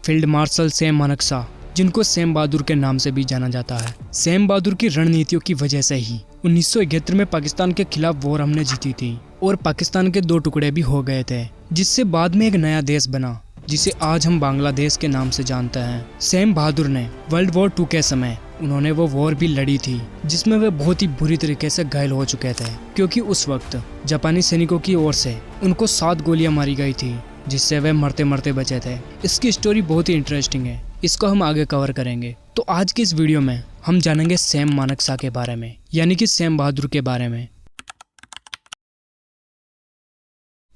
Field marshal Sam Manekshaw, जिनको Sam बहादुर के नाम से भी जाना जाता है। सैम बहादुर की रणनीतियों की वजह से ही 1971 में पाकिस्तान के खिलाफ वॉर हमने जीती थी और पाकिस्तान के 2 टुकड़े भी हो गए थे, जिससे बाद में एक नया देश बना जिसे आज हम बांग्लादेश के नाम से जानते हैं। सैम बहादुर ने वर्ल्ड वॉर 2 के समय उन्होंने वो वॉर भी लड़ी थी जिसमें वे बहुत ही बुरी तरीके से घायल हो चुके थे, क्योंकि उस वक्त जापानी सैनिकों की ओर से उनको 7 गोलियां मारी गई थी, जिससे वे मरते मरते बचे थे। इसकी स्टोरी बहुत ही इंटरेस्टिंग है, इसको हम आगे कवर करेंगे। तो आज की इस वीडियो में हम जानेंगे सैम मानेकशॉ के बारे में, यानी कि सैम बहादुर के बारे में।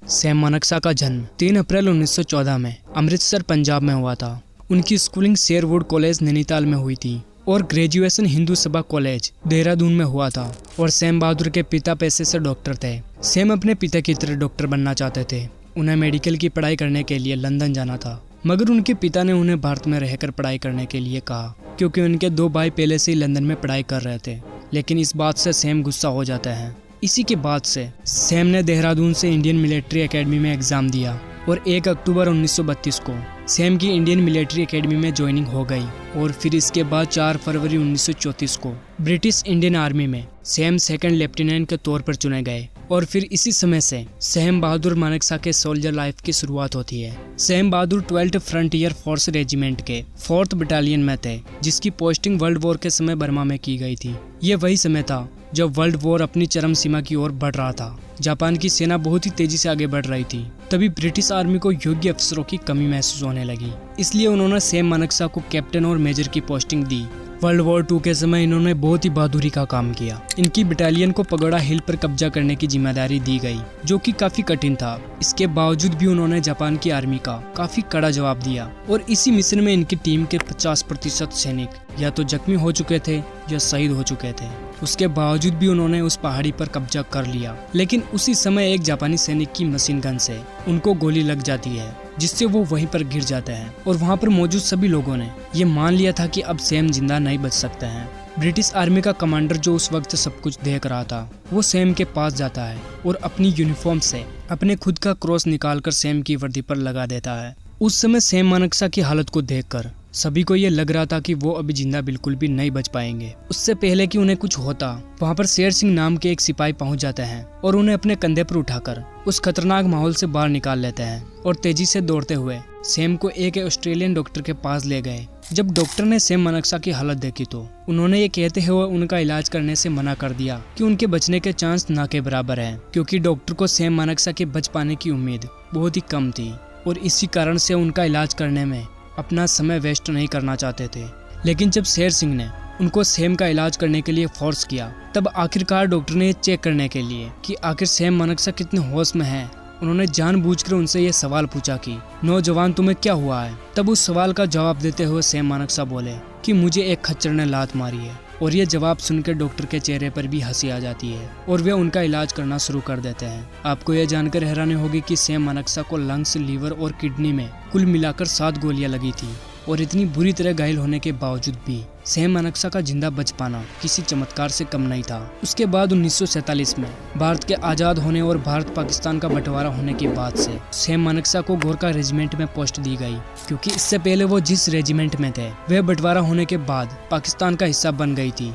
सैम मानेकशॉ का जन्म 3 अप्रैल 1914 में अमृतसर पंजाब में हुआ था। उनकी स्कूलिंग शेरवुड कॉलेज नैनीताल में हुई थी और ग्रेजुएशन हिंदू सभा कॉलेज देहरादून में हुआ था। और सैम बहादुर के पिता पेशे से डॉक्टर थे। सैम अपने पिता की तरह डॉक्टर बनना चाहते थे। उन्हें मेडिकल की पढ़ाई करने के लिए लंदन जाना था, मगर उनके पिता ने उन्हें भारत में रहकर पढ़ाई करने के लिए कहा, क्योंकि उनके 2 भाई पहले से ही लंदन में पढ़ाई कर रहे थे। लेकिन इस बात से सैम गुस्सा हो जाता है। इसी के बाद से सैम ने देहरादून से इंडियन मिलिट्री एकेडमी में एग्जाम दिया और 1 अक्टूबर 1932 को सैम की इंडियन मिलिट्री एकेडमी में ज्वाइनिंग हो गई। और फिर इसके बाद 4 फरवरी 1934 को ब्रिटिश इंडियन आर्मी में सैम 2nd लेफ्टिनेंट के तौर पर चुने गए। और फिर इसी समय से सैम बहादुर मानेकशॉ के सोल्जर लाइफ की शुरुआत होती है। सैम बहादुर 12th फ्रंटियर फोर्स रेजिमेंट के 4th बटालियन में थे, जिसकी पोस्टिंग वर्ल्ड वॉर के समय बर्मा में की गई थी। ये वही समय था जब वर्ल्ड वॉर अपनी चरम सीमा की ओर बढ़ रहा था। जापान की सेना बहुत ही तेजी से आगे बढ़ रही थी। तभी ब्रिटिश आर्मी को योग्य अफसरों की कमी महसूस होने लगी, इसलिए उन्होंने सैम मानेकशॉ को कैप्टन और मेजर की पोस्टिंग दी। वर्ल्ड वॉर 2 के समय इन्होंने बहुत ही बहादुरी का काम किया। इनकी बटालियन को पगोड़ा हिल पर कब्जा करने की जिम्मेदारी दी गई, जो कि काफी कठिन था। इसके बावजूद भी उन्होंने जापान की आर्मी का काफी कड़ा जवाब दिया और इसी मिशन में इनकी टीम के 50% सैनिक या तो जख्मी हो चुके थे या शहीद हो चुके थे। उसके बावजूद भी उन्होंने उस पहाड़ी पर कब्जा कर लिया। लेकिन उसी समय एक जापानी सैनिक की मशीन गन से उनको गोली लग जाती है, जिससे वो वहीं पर गिर जाते हैं। और वहाँ पर मौजूद सभी लोगों ने ये मान लिया था कि अब सैम जिंदा नहीं बच सकते हैं। ब्रिटिश आर्मी का कमांडर, जो उस वक्त सब कुछ देख रहा था, वो सैम के पास जाता है और अपनी यूनिफॉर्म से अपने खुद का क्रॉस निकालकर सैम की वर्दी पर लगा देता है। उस समय सैम मानेकशॉ की हालत को देखकर सभी को ये लग रहा था कि वो अभी जिंदा बिल्कुल भी नहीं बच पाएंगे। उससे पहले कि उन्हें कुछ होता, वहाँ पर शेर सिंह नाम के एक सिपाही पहुँच जाते हैं और उन्हें अपने कंधे पर उठाकर उस खतरनाक माहौल से बाहर निकाल लेते हैं और तेजी से दौड़ते हुए सैम को एक ऑस्ट्रेलियन डॉक्टर के पास ले गए। जब डॉक्टर ने सैम मानेकशॉ की हालत देखी तो उन्होंने ये कहते हुए उनका इलाज करने से मना कर दिया कि उनके बचने के चांस ना के बराबर हैं, क्योंकि डॉक्टर को सैम मानेकशॉ के बच पाने की उम्मीद बहुत ही कम थी और इसी कारण से उनका इलाज करने में अपना समय वेस्ट नहीं करना चाहते थे। लेकिन जब शेर सिंह ने उनको सैम का इलाज करने के लिए फोर्स किया, तब आखिरकार डॉक्टर ने चेक करने के लिए कि आखिर सैम मानेकशॉ कितने होश में हैं, उन्होंने जानबूझकर उनसे ये सवाल पूछा कि नौजवान तुम्हें क्या हुआ है। तब उस सवाल का जवाब देते हुए सैम मानेकशॉ बोले कि मुझे एक खच्चर ने लात मारी है। और ये जवाब सुनकर डॉक्टर के चेहरे पर भी हंसी आ जाती है और वे उनका इलाज करना शुरू कर देते हैं। आपको यह जानकर हैरानी होगी कि सैम मानेकशॉ को लंग्स, लीवर और किडनी में कुल मिलाकर 7 गोलियां लगी थी और इतनी बुरी तरह घायल होने के बावजूद भी सैम मानेकशॉ का जिंदा बच पाना किसी चमत्कार से कम नहीं था। उसके बाद 1947 में भारत के आज़ाद होने और भारत पाकिस्तान का बंटवारा होने के बाद से सैम मानेकशॉ को गोरखा रेजिमेंट में पोस्ट दी गई, क्योंकि इससे पहले वो जिस रेजिमेंट में थे वह बंटवारा होने के बाद पाकिस्तान का हिस्सा बन गई थी।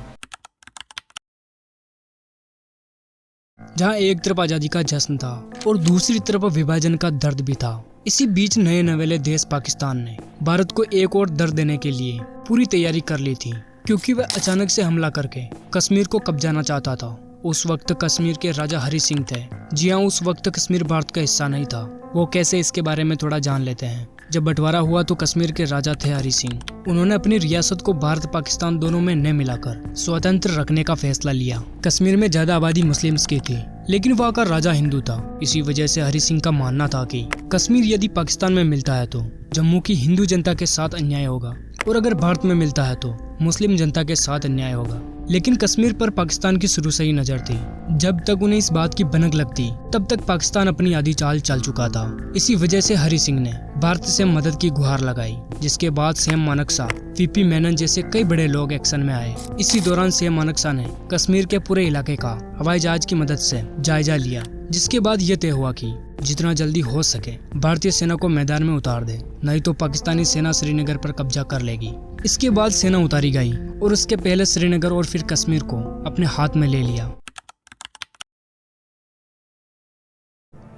जहाँ एक तरफ आज़ादी का जश्न था और दूसरी तरफ विभाजन का दर्द भी था। इसी बीच नए नवेले देश पाकिस्तान ने भारत को एक और दर्द देने के लिए पूरी तैयारी कर ली थी, क्योंकि वह अचानक से हमला करके कश्मीर को कब्जाना चाहता था। उस वक्त कश्मीर के राजा हरि सिंह थे। जी हाँ, उस वक्त कश्मीर भारत का हिस्सा नहीं था। वो कैसे, इसके बारे में थोड़ा जान लेते हैं। जब बंटवारा हुआ तो कश्मीर के राजा थे हरि सिंह। उन्होंने अपनी रियासत को भारत पाकिस्तान दोनों में न मिलाकर स्वतंत्र रखने का फैसला लिया। कश्मीर में ज्यादा आबादी मुस्लिम्स की थी, लेकिन वहाँ का राजा हिंदू था। इसी वजह से हरि सिंह का मानना था कि कश्मीर यदि पाकिस्तान में मिलता है तो जम्मू की हिंदू जनता के साथ अन्याय होगा, और अगर भारत में मिलता है तो मुस्लिम जनता के साथ अन्याय होगा। लेकिन कश्मीर पर पाकिस्तान की शुरू से ही नजर थी। जब तक उन्हें इस बात की भनक लगती, तब तक पाकिस्तान अपनी आधी चाल चल चुका था। इसी वजह से हरि सिंह ने भारत से मदद की गुहार लगाई, जिसके बाद सैम मानेकशॉ, वीपी मेनन जैसे कई बड़े लोग एक्शन में आए। इसी दौरान सैम मानेकशॉ ने कश्मीर के पूरे इलाके का हवाई जहाज की मदद से जायजा लिया जिसके बाद ये तय हुआ कि जितना जल्दी हो सके भारतीय सेना को मैदान में उतार दे, नहीं तो पाकिस्तानी सेना श्रीनगर पर कब्जा कर लेगी। इसके बाद सेना उतारी गई और उसके पहले श्रीनगर और फिर कश्मीर को अपने हाथ में ले लिया।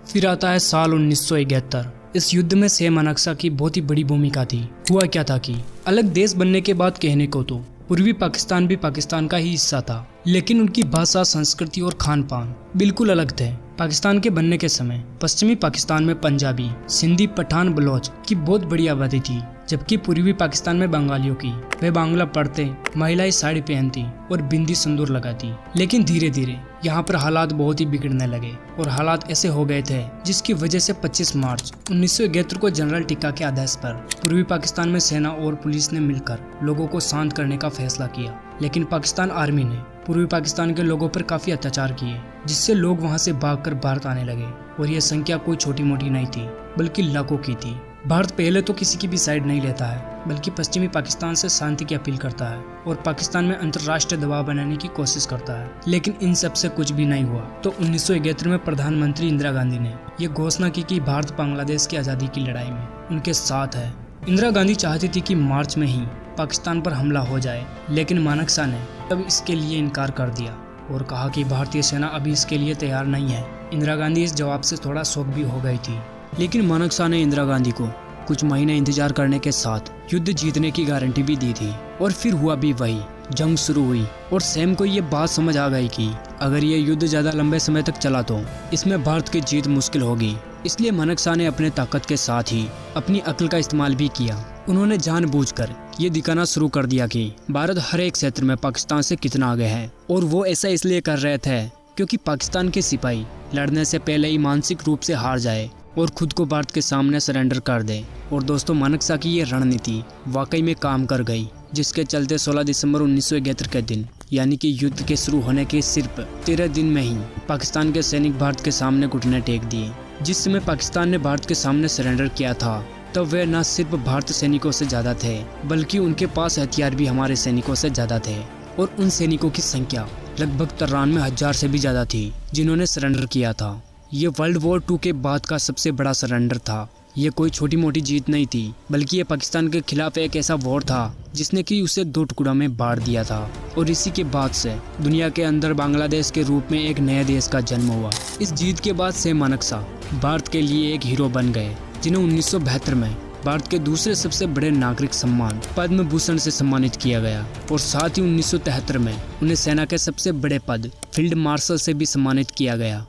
फिर आता है साल 1971। इस युद्ध में सेम अनक्सा की बहुत ही बड़ी भूमिका थी। हुआ क्या था कि अलग देश बनने के बाद कहने को तो पूर्वी पाकिस्तान भी पाकिस्तान का ही हिस्सा था, लेकिन उनकी भाषा, संस्कृति और खान पान बिल्कुल अलग थे। पाकिस्तान के बनने के समय पश्चिमी पाकिस्तान में पंजाबी, सिंधी, पठान, बलोच की बहुत बड़ी आबादी थी, जबकि पूर्वी पाकिस्तान में बंगालियों की। वे बांग्ला पढ़ते, महिलाएं साड़ी पहनती और बिंदी सिंदूर लगाती। लेकिन धीरे धीरे यहाँ पर हालात बहुत ही बिगड़ने लगे और हालात ऐसे हो गए थे जिसकी वजह से 25 मार्च 1971 को जनरल टिक्का के आदेश पर पूर्वी पाकिस्तान में सेना और पुलिस ने मिलकर लोगों को शांत करने का फैसला किया। लेकिन पाकिस्तान आर्मी ने पूर्वी पाकिस्तान के लोगों पर काफी अत्याचार किए, जिससे लोग वहां से भागकर भारत आने लगे और यह संख्या कोई छोटी मोटी नहीं थी, बल्कि लाखों की थी। भारत पहले तो किसी की भी साइड नहीं लेता है, बल्कि पश्चिमी पाकिस्तान से शांति की अपील करता है और पाकिस्तान में अंतर्राष्ट्रीय दबाव बनाने की कोशिश करता है। लेकिन इन सब से कुछ भी नहीं हुआ। तो 1971 में प्रधानमंत्री इंदिरा गांधी ने यह घोषणा की कि भारत बांग्लादेश की आज़ादी की लड़ाई में उनके साथ है। इंदिरा गांधी चाहती थी कि मार्च में ही पाकिस्तान पर हमला हो जाए, लेकिन मानेकशॉ ने तब इसके लिए इनकार कर दिया और कहा कि भारतीय सेना अभी इसके लिए तैयार नहीं है। इंदिरा गांधी इस जवाब से थोड़ा शॉक भी हो गई थी, लेकिन मानेकशॉ ने इंदिरा गांधी को कुछ महीने इंतजार करने के साथ युद्ध जीतने की गारंटी भी दी थी। और फिर हुआ भी वही, जंग शुरू हुई और सैम को ये बात समझ आ गई कि अगर ये युद्ध ज्यादा लंबे समय तक चला तो इसमें भारत की जीत मुश्किल होगी। इसलिए मानेकशॉ ने अपने ताकत के साथ ही अपनी अक्ल का इस्तेमाल भी किया। उन्होंने जानबूझकर ये दिखाना शुरू कर दिया कि भारत हर एक क्षेत्र में पाकिस्तान से कितना आगे है, और वो ऐसा इसलिए कर रहे थे क्योंकि पाकिस्तान के सिपाही लड़ने से पहले ही मानसिक रूप से हार जाए और खुद को भारत के सामने सरेंडर कर दे। और दोस्तों, मानेकशॉ की ये रणनीति वाकई में काम कर गई, जिसके चलते 16 दिसंबर 1971 के दिन, यानी कि युद्ध के शुरू होने के सिर्फ 13 दिन में ही पाकिस्तान के सैनिक भारत के सामने घुटने टेक दिए। जिस समय पाकिस्तान ने भारत के सामने सरेंडर किया था, तब वे न सिर्फ भारतीय सैनिकों से ज़्यादा थे, बल्कि उनके पास हथियार भी हमारे सैनिकों से ज़्यादा थे। और उन सैनिकों की संख्या लगभग 93,000 से भी ज़्यादा थी जिन्होंने सरेंडर किया था। ये वर्ल्ड वॉर 2 के बाद का सबसे बड़ा सरेंडर था। ये कोई छोटी मोटी जीत नहीं थी, बल्कि ये पाकिस्तान के खिलाफ एक ऐसा वॉर था जिसने कि उसे 2 टुकड़ों में बांट दिया था। और इसी के बाद से दुनिया के अंदर बांग्लादेश के रूप में एक नए देश का जन्म हुआ। इस जीत के बाद से मानेकशॉ भारत के लिए एक हीरो बन गए, जिन्हें 1972 में भारत के दूसरे सबसे बड़े नागरिक सम्मान पद्म भूषण से सम्मानित किया गया। और साथ ही 1973 में उन्हें सेना के सबसे बड़े पद फील्ड मार्शल से भी सम्मानित किया गया।